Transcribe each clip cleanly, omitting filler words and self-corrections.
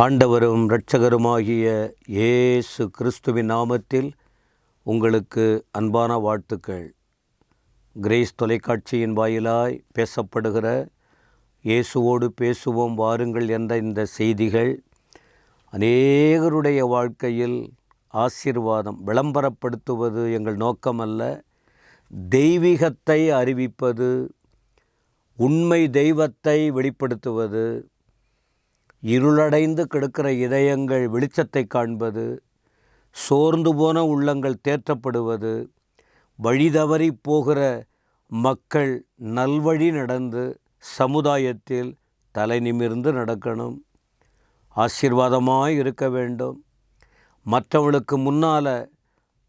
ஆண்டவரும் இரட்சகருமாகிய இயேசு கிறிஸ்துவின் நாமத்தில் உங்களுக்கு அன்பான வாழ்த்துக்கள். கிரேஸ் தொலைக்காட்சியின் வாயிலாய் பேசப்படுகிற இயேசுவோடு பேசுவோம் வாருங்கள் என்ற இந்த செய்திகள் அநேகருடைய வாழ்க்கையில் ஆசீர்வாதம் விளம்பரப்படுத்துவது எங்கள் நோக்கமல்ல. தெய்வீகத்தை அறிவிப்பது, உண்மை தெய்வத்தை வெளிப்படுத்துவது, இருளடைந்து கிடக்கிற இதயங்கள் வெளிச்சத்தை காண்பது, சோர்ந்து போன உள்ளங்கள் தேற்றப்படுவது, வழிதவறி போகிற மக்கள் நல்வழி நடந்து சமுதாயத்தில் தலை நிமிர்ந்து நடக்கணும், ஆசீர்வாதமாய் இருக்க வேண்டும். மற்றவர்களுக்கு முன்னால்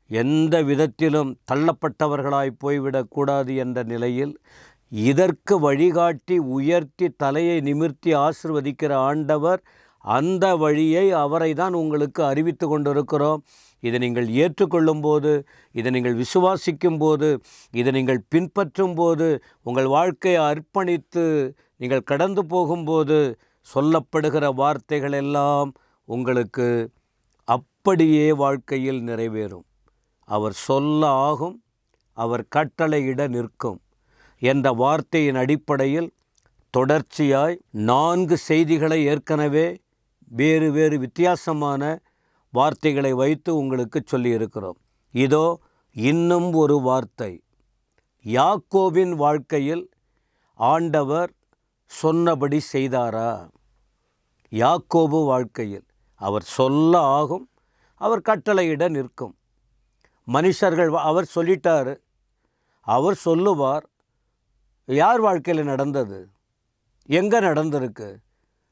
எந்த விதத்திலும் தள்ளப்பட்டவர்களாய் போய்விடக்கூடாது என்ற நிலையில் இதற்கு வழிகாட்டி உயர்த்தி தலையை நிமிர்த்தி ஆசிர்வதிக்கிற ஆண்டவர், அந்த வழியை அவரை தான் உங்களுக்கு அறிவித்து கொண்டிருக்கிறோம். இதை நீங்கள் ஏற்றுக்கொள்ளும் போது, இதை நீங்கள் விசுவாசிக்கும் போது, இதை நீங்கள் பின்பற்றும் போது, உங்கள் வாழ்க்கையை அர்ப்பணித்து நீங்கள் கடந்து போகும்போது சொல்லப்படுகிற வார்த்தைகள் எல்லாம் உங்களுக்கு அப்படியே வாழ்க்கையில் நிறைவேறும். அவர் சொல்ல ஆகும், அவர் கட்டளையிட நிற்கும் என்ற வார்த்தையின் அடிப்படையில் தொடர்ச்சியாய் 4 செய்திகளை ஏற்கனவே வேறு வேறு வித்தியாசமான வார்த்தைகளை வைத்து உங்களுக்கு சொல்லியிருக்கிறோம். இதோ இன்னும் ஒரு வார்த்தை. யாக்கோபின் வாழ்க்கையில் ஆண்டவர் சொன்னபடி செய்தாரா? யாக்கோபு வாழ்க்கையில் அவர் சொல்ல ஆகும், அவர் கட்டளையிட நிற்கும். மனுஷர்கள் அவர் சொல்லிட்டார், அவர் சொல்லுவார். யார் வாழ்க்கையில் நடந்தது? எங்கே நடந்திருக்கு?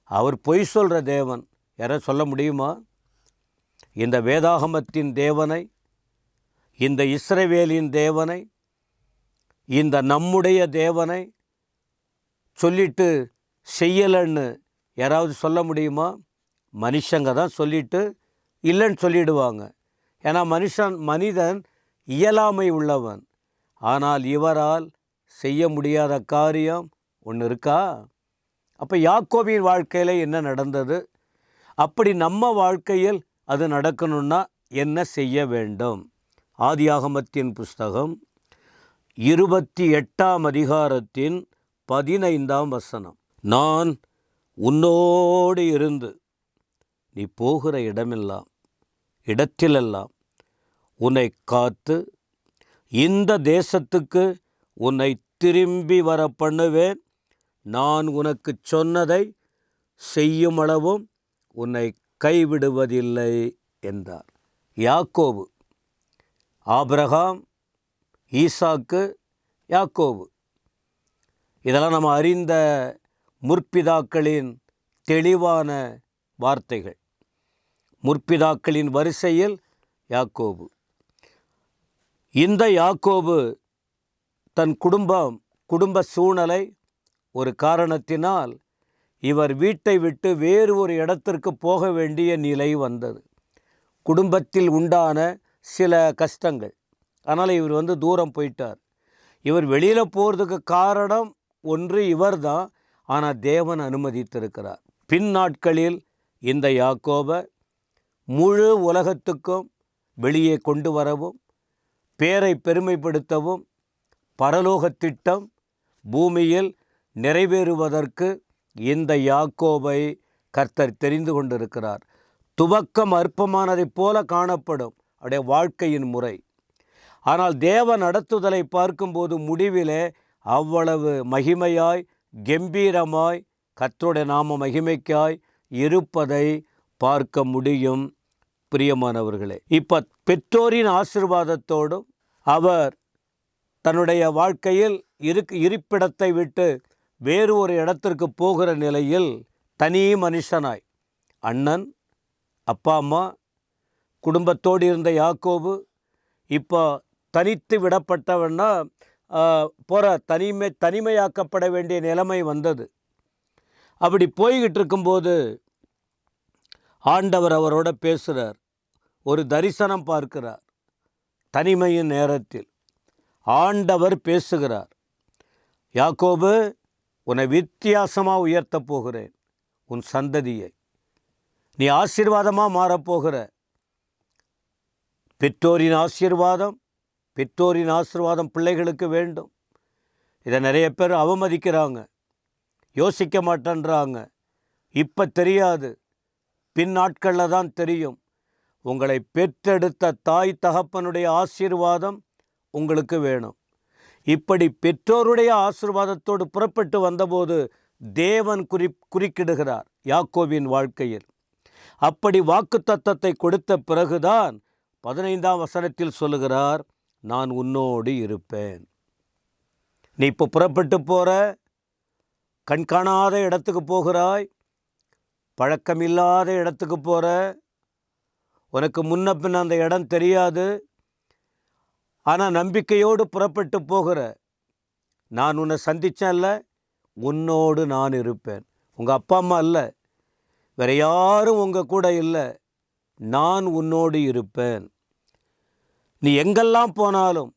அவர் பொய் சொல்கிற தேவன். யாரை சொல்ல முடியுமா? இந்த வேதாகமத்தின் தேவனை, இந்த இஸ்ரவேலின் தேவனை, இந்த நம்முடைய தேவனை சொல்லிட்டு செய்யலைன்னு யாராவது சொல்ல முடியுமா? மனுஷங்க தான் சொல்லிட்டு இல்லைன்னு சொல்லிடுவாங்க. ஏன்னா மனிதன் இயலாமை உள்ளவன். ஆனால் இவரால் செய்ய முடியாத காரியம் ஒன்று இருக்கா? அப்போ யாக்கோபின் வாழ்க்கையில் என்ன நடந்தது? அப்படி நம்ம வாழ்க்கையில் அது நடக்கணும்னா என்ன செய்ய வேண்டும்? ஆதியாகமத்தின் புஸ்தகம் 28ஆம் அதிகாரத்தின் 15ஆம் வசனம். நான் உன்னோடு இருந்து நீ போகிற இடத்திலெல்லாம் உன்னை காத்து இந்த தேசத்துக்கு உன்னை திரும்பி வர பண்ணுவேன். நான் உனக்கு சொன்னதை செய்யும் அளவும் உன்னை கைவிடுவதில்லை என்றார். யாக்கோபு, ஆபிரகாம், ஈசாக்கு, யாக்கோபு, இதெல்லாம் நம்ம அறிந்த முற்பிதாக்களின் தெளிவான வார்த்தைகள். முற்பிதாக்களின் வரிசையில் யாக்கோபு. இந்த யாக்கோபு தன் குடும்ப சூழ்நிலை ஒரு காரணத்தினால் இவர் வீட்டை விட்டு வேறு ஒரு இடத்திற்கு போக வேண்டிய நிலை வந்தது. குடும்பத்தில் உண்டான சில கஷ்டங்கள். அதனால் இவர் தூரம் போயிட்டார். இவர் வெளியில் போகிறதுக்கு காரணம் ஒன்று இவர் தான். ஆனால் தேவன் அனுமதித்திருக்கிறார். பின் நாட்களில் இந்த யாக்கோபை முழு உலகத்துக்கும் வெளியே கொண்டு வரவும், பேரை பெருமைப்படுத்தவும், பரலோக திட்டம் பூமியில் நிறைவேறுவதற்கு இந்த யாக்கோபை கர்த்தர் தெரிந்து கொண்டிருக்கிறார். துவக்கம் அற்பமானதைப் போல காணப்படும் அவருடைய வாழ்க்கையின் முறை. ஆனால் தேவ நடத்துதலை பார்க்கும்போது முடிவிலே அவ்வளவு மகிமையாய், கம்பீரமாய், கர்த்தருடைய நாம மகிமைக்காய் இருப்பதை பார்க்க முடியும். பிரியமானவர்களே, இப்போ பெற்றோரின் ஆசீர்வாதத்தோடும் அவர் தன்னுடைய வாழ்க்கையில் இருப்பிடத்தை விட்டு வேறு ஒரு இடத்திற்கு போகிற நிலையில் தனி மனுஷனாய், அண்ணன், அப்பா, அம்மா, குடும்பத்தோடு இருந்த யாக்கோபு இப்போ தனித்து விடப்பட்டவன்னா தனிமையாக்கப்பட வேண்டிய நிலைமை வந்தது. அப்படி போய்கிட்டு இருக்கும்போது ஆண்டவர் அவரோட பேசுகிறார். ஒரு தரிசனம் பார்க்கிறார். தனிமையின் நேரத்தில் ஆண்டவர் பேசுகிறார். யாக்கோபு, உன்னை வித்தியாசமாக உயர்த்தப் போகிறேன், உன் சந்ததியை. நீ ஆசீர்வாதமாக மாறப்போகிற. பெற்றோரின் ஆசீர்வாதம் பிள்ளைகளுக்கு வேண்டும். இதை நிறைய பேர் அவமதிக்கிறாங்க, யோசிக்க மாட்டேன்றாங்க. இப்போ தெரியாது, பின் நாட்களில் தான் தெரியும். உங்களை பெற்றெடுத்த தாய் தகப்பனுடைய ஆசீர்வாதம் உங்களுக்கு வேணும். இப்படி பெற்றோருடைய ஆசீர்வாதத்தோடு புறப்பட்டு வந்தபோது தேவன் குறுக்கிடுகிறார் யாக்கோபின் வாழ்க்கையில். அப்படி வாக்குத்தத்தத்தை கொடுத்த பிறகுதான் 15ஆம் வசனத்தில் சொல்லுகிறார், நான் உன்னோடு இருப்பேன். நீ இப்போ புறப்பட்டு போகிற, கண்காணாத இடத்துக்கு போகிறாய், பழக்கமில்லாத இடத்துக்கு போகிற, உனக்கு முன்ன பின்ன அந்த இடம் தெரியாது. ஆனால் நம்பிக்கையோடு புறப்பட்டு போகிற, நான் உன்னை சந்தித்தேன்ல, உன்னோடு நான் இருப்பேன். உங்கள் அப்பா அம்மா இல்லை, வேறு யாரும் உங்கள் கூட இல்லை, நான் உன்னோடு இருப்பேன். நீ எங்கெல்லாம் போனாலும்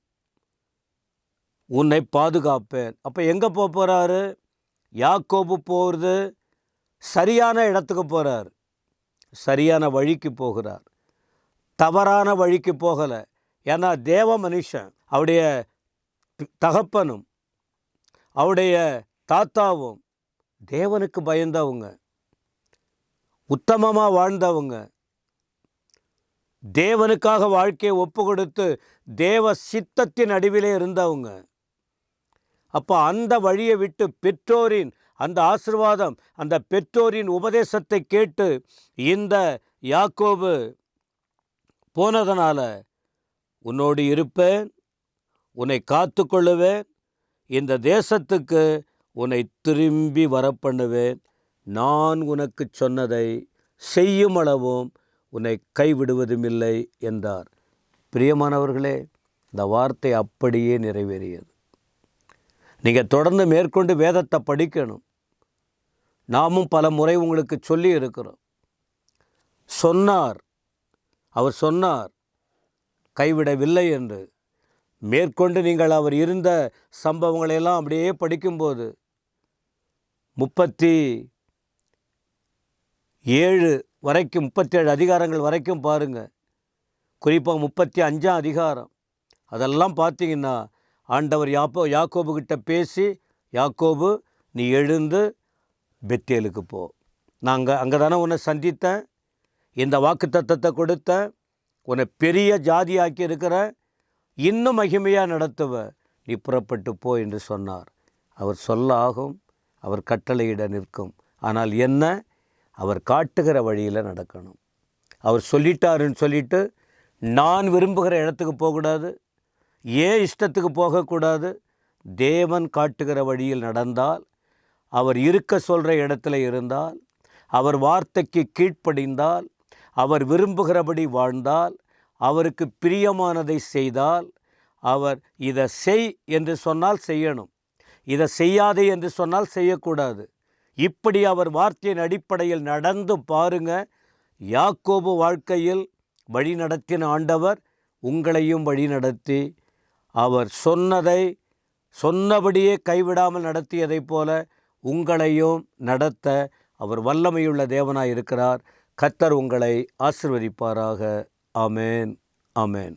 உன்னை பாதுகாப்பேன். அப்போ எங்கே போகிறாரு யாக்கோபு? போகிறது சரியான இடத்துக்கு போகிறார், சரியான வழிக்கு போகிறார், தவறான வழிக்கு போகலை. ஏன்னா தேவ மனுஷன், அவருடைய தகப்பனும் அவருடைய தாத்தாவும் தேவனுக்கு பயந்தவங்க, உத்தமமாக வாழ்ந்தவங்க, தேவனுக்காக வாழ்க்கையை ஒப்பு கொடுத்து தேவ சித்தத்தின் நடுவிலே இருந்தவங்க. அப்போ அந்த வழியை விட்டு பெற்றோரின் அந்த ஆசீர்வாதம், அந்த பெற்றோரின் உபதேசத்தை கேட்டு இந்த யாக்கோபு போனதனால, உன்னோடு இருப்பேன், உன்னை காத்து கொள்ளுவேன், இந்த தேசத்துக்கு உன்னை திரும்பி வரப்பண்ணுவேன், நான் உனக்கு சொன்னதை செய்யும் அளவும் உன்னை கைவிடுவதும் இல்லை என்றார். பிரியமானவர்களே, இந்த வார்த்தை அப்படியே நிறைவேறியது. நீங்கள் தொடர்ந்து மேற்கொண்டு வேதத்தை படிக்கணும். நாமும் பல முறை உங்களுக்கு சொல்லி இருக்கிறோம். அவர் சொன்னார் கைவிடவில்லை என்று. மேற்கொண்டு நீங்கள் அவர் இருந்த சம்பவங்களையெல்லாம் அப்படியே படிக்கும்போது 37 வரைக்கும், 37 அதிகாரங்கள் வரைக்கும் பாருங்கள். குறிப்பாக 35ஆம் அதிகாரம் அதெல்லாம் பார்த்தீங்கன்னா, ஆண்டவர் யாக்கோபுக்கிட்ட பேசி, யாக்கோபு நீ எழுந்து பெத்தேலுக்கு போ, நாங்கள் அங்கே தானே உன்னை சந்தித்தேன், இந்த வாக்குத்தத்தத்தை கொடுத்தேன், உன்னை பெரிய ஜாதியாக்கி இருக்கிற, இன்னும் மகிமையாக நடத்துவ, நீ புறப்பட்டு போ என்று சொன்னார். அவர் சொல்ல ஆகும், அவர் கட்டளையிட நிற்கும். ஆனால் என்ன, அவர் காட்டுகிற வழியில் நடக்கணும். அவர் சொல்லிட்டாருன்னு சொல்லிட்டு நான் விரும்புகிற இடத்துக்கு போகக்கூடாது, ஏன் இஷ்டத்துக்கு போகக்கூடாது. தேவன் காட்டுகிற வழியில் நடந்தால், அவர் இருக்க சொல்கிற இடத்துல இருந்தால், அவர் வார்த்தைக்கு கீழ்ப்படிந்தால், அவர் விரும்புகிறபடி வாழ்ந்தால், அவருக்கு பிரியமானதை செய்தால், அவர் இதை செய் என்று சொன்னால் செய்யணும், இதை செய்யாதே என்று சொன்னால் செய்யக்கூடாது. இப்படி அவர் வார்த்தையின் அடிப்படையில் நடந்து பாருங்க. யாக்கோபு வாழ்க்கையில் வழி நடத்தின ஆண்டவர் உங்களையும் வழி நடத்தி, அவர் சொன்னபடியே கைவிடாமல் நடத்தியதைப் போல உங்களையும் நடத்த அவர் வல்லமையுள்ள தேவனாய் இருக்கிறார். கர்த்தர் உங்களை ஆசீர்வதிப்பாராக. ஆமென், ஆமென்.